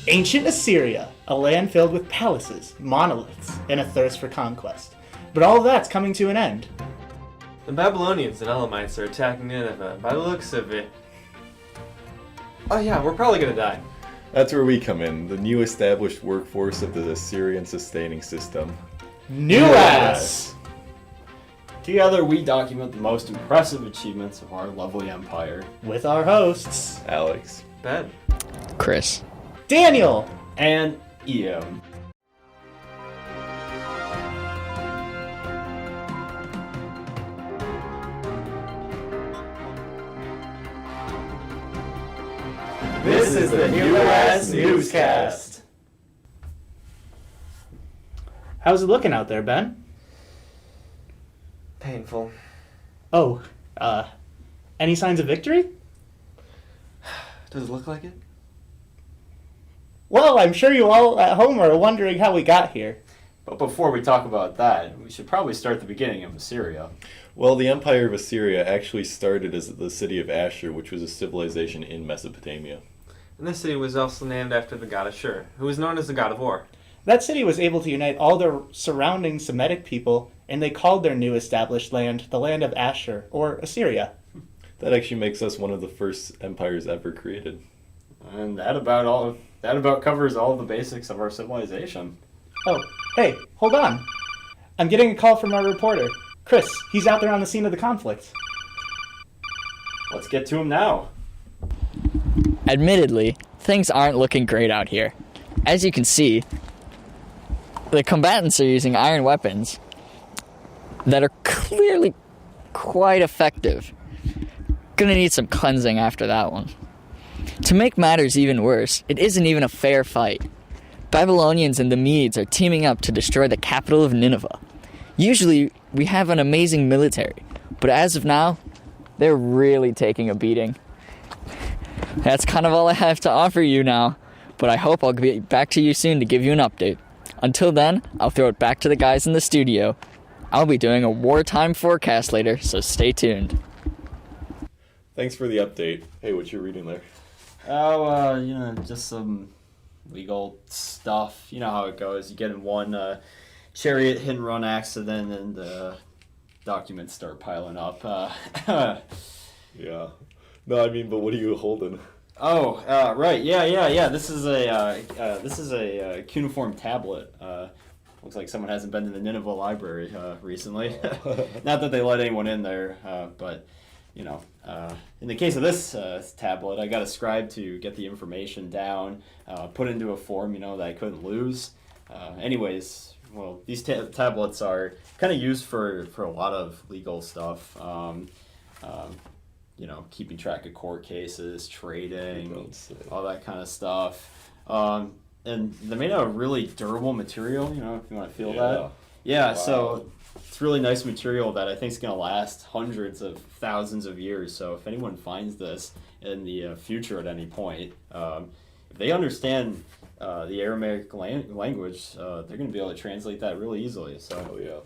Ancient Assyria, a land filled with palaces, monoliths, and a thirst for conquest. But all of that's coming to an end. The Babylonians and Elamites are attacking Nineveh. By the looks of it... Oh yeah, we're probably gonna die. That's where we come in, the new established workforce of the Assyrian sustaining system. NEWASS! Together we document the most impressive achievements of our lovely empire. With our hosts, Alex. Ben. Chris. Daniel! And Ian. This is the NEWASS NEWSCAST. How's it looking out there, Ben? Painful. Oh, any signs of victory? Does it look like it? Well, I'm sure you all at home are wondering how we got here. But before we talk about that, we should probably start the beginning of Assyria. Well, the Empire of Assyria actually started as the city of Ashur, which was a civilization in Mesopotamia. And this city was also named after the god Ashur, who was known as the god of war. That city was able to unite all the surrounding Semitic people, and they called their new established land the land of Ashur, or Assyria. That actually makes us one of the first empires ever created. And that about covers all the basics of our civilization. Oh, hey, hold on. I'm getting a call from our reporter. Chris, he's out there on the scene of the conflict. Let's get to him now. Admittedly, things aren't looking great out here. As you can see, the combatants are using iron weapons that are clearly quite effective. Gonna need some cleansing after that one. To make matters even worse, it isn't even a fair fight. Babylonians and the Medes are teaming up to destroy the capital of Nineveh. Usually, we have an amazing military, but as of now, they're really taking a beating. That's kind of all I have to offer you now, but I hope I'll be back to you soon to give you an update. Until then, I'll throw it back to the guys in the studio. I'll be doing a wartime forecast later, so stay tuned. Thanks for the update. Hey, what you reading there? Oh, just some legal stuff. You know how it goes. You get in one chariot hit and run accident and the documents start piling up. Yeah. No, I mean, but what are you holding? Oh, right. Yeah. This is a cuneiform tablet. Looks like someone hasn't been to the Nineveh Library recently. Not that they let anyone in there, but in the case of this tablet, I got a scribe to get the information down, put into a form, that I couldn't lose. Anyways, well, these tablets are kind of used for a lot of legal stuff. Keeping track of court cases, trading, all that kind of stuff. And they're made out of really durable material, if you want to feel that. Yeah, wow. So it's really nice material that I think is going to last hundreds of thousands of years. So if anyone finds this in the future at any point, if they understand the Aramaic language, they're going to be able to translate that really easily. So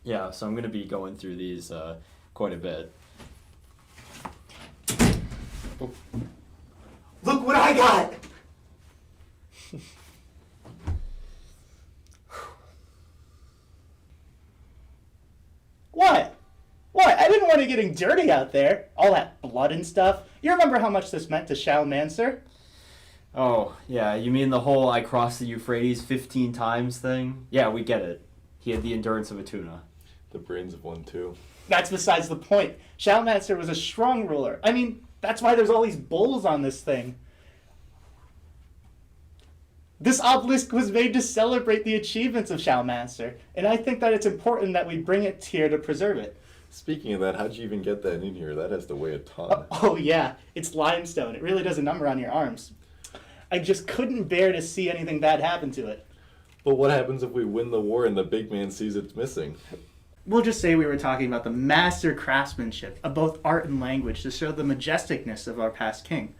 yeah, so I'm going to be going through these quite a bit. Look what I got! What? I didn't want it getting dirty out there. All that blood and stuff. You remember how much this meant to Shalmaneser? Oh, yeah, you mean the whole I crossed the Euphrates 15 times thing? Yeah, we get it. He had the endurance of a tuna. The brains of one, too. That's besides the point. Shalmaneser was a strong ruler. I mean, that's why there's all these bowls on this thing. This obelisk was made to celebrate the achievements of Shalmaneser, and I think that it's important that we bring it here to preserve it. Speaking of that, how'd you even get that in here? That has to weigh a ton. Oh yeah, it's limestone. It really does a number on your arms. I just couldn't bear to see anything bad happen to it. But what happens if we win the war and the big man sees it's missing? We'll just say we were talking about the master craftsmanship of both art and language to show the majesticness of our past king.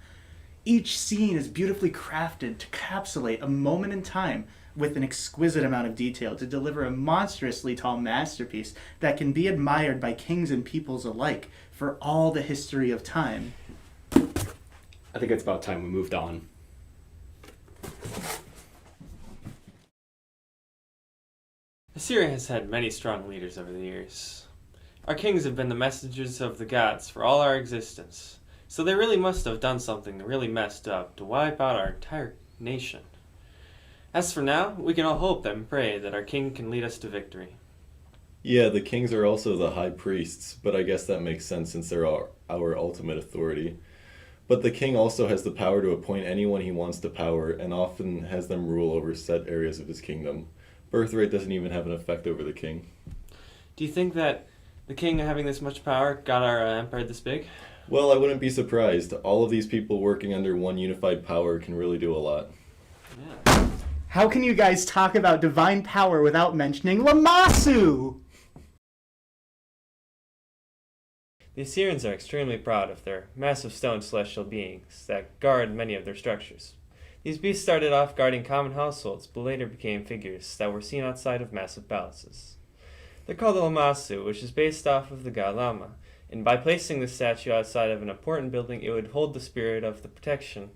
Each scene is beautifully crafted to encapsulate a moment in time with an exquisite amount of detail to deliver a monstrously tall masterpiece that can be admired by kings and peoples alike for all the history of time. I think it's about time we moved on. Assyria has had many strong leaders over the years. Our kings have been the messengers of the gods for all our existence, so they really must have done something really messed up to wipe out our entire nation. As for now, we can all hope and pray that our king can lead us to victory. Yeah, the kings are also the high priests, but I guess that makes sense since they're our ultimate authority. But the king also has the power to appoint anyone he wants to power, and often has them rule over set areas of his kingdom. Birthright doesn't even have an effect over the king. Do you think that the king having this much power got our empire this big? Well, I wouldn't be surprised. All of these people working under one unified power can really do a lot. Yeah. How can you guys talk about divine power without mentioning Lamasu? The Assyrians are extremely proud of their massive stone celestial beings that guard many of their structures. These beasts started off guarding common households, but later became figures that were seen outside of massive palaces. They're called the Lamasu, which is based off of the god Lama, and by placing this statue outside of an important building, it would hold the spirit of the protection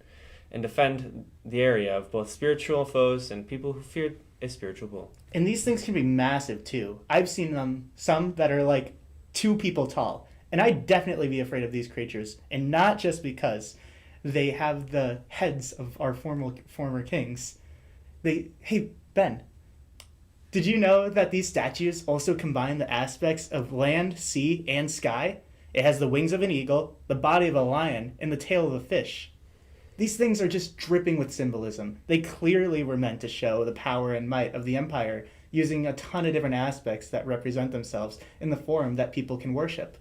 and defend the area of both spiritual foes and people who feared a spiritual bull. And these things can be massive too. I've seen them, some that are like 2 people tall. And I'd definitely be afraid of these creatures. And not just because they have the heads of our former kings. Hey, Ben, did you know that these statues also combine the aspects of land, sea, and sky? It has the wings of an eagle, the body of a lion, and the tail of a fish. These things are just dripping with symbolism. They clearly were meant to show the power and might of the empire, using a ton of different aspects that represent themselves in the form that people can worship.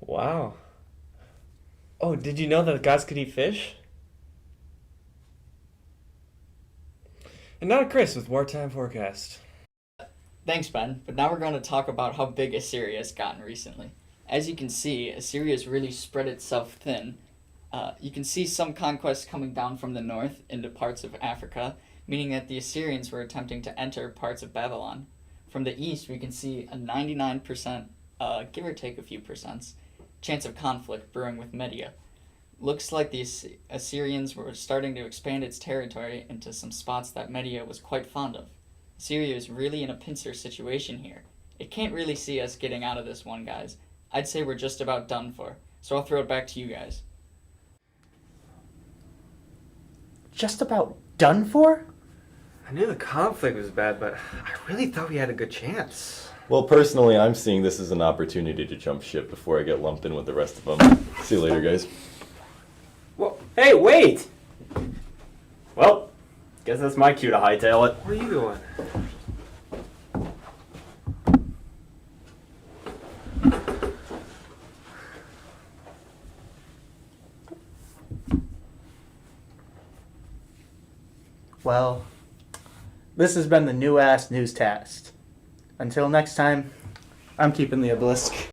Wow. Oh, did you know that gods could eat fish? And now Chris with Wartime Forecast. Thanks, Ben. But now we're going to talk about how big Assyria has gotten recently. As you can see, Assyria has really spread itself thin. You can see some conquests coming down from the north into parts of Africa, meaning that the Assyrians were attempting to enter parts of Babylon. From the east, we can see a 99%, give or take a few percents, chance of conflict brewing with Media. Looks like the Assyrians were starting to expand its territory into some spots that Media was quite fond of. Assyria is really in a pincer situation here. It can't really see us getting out of this one, guys. I'd say we're just about done for, so I'll throw it back to you guys. Just about done for? I knew the conflict was bad, but I really thought we had a good chance. Well, personally, I'm seeing this as an opportunity to jump ship before I get lumped in with the rest of them. See you later, guys. Well, hey, wait! Well, guess that's my cue to hightail it. Where are you going? Well, this has been the NEWASS NEWSCAST. Until next time, I'm keeping the Obelisk.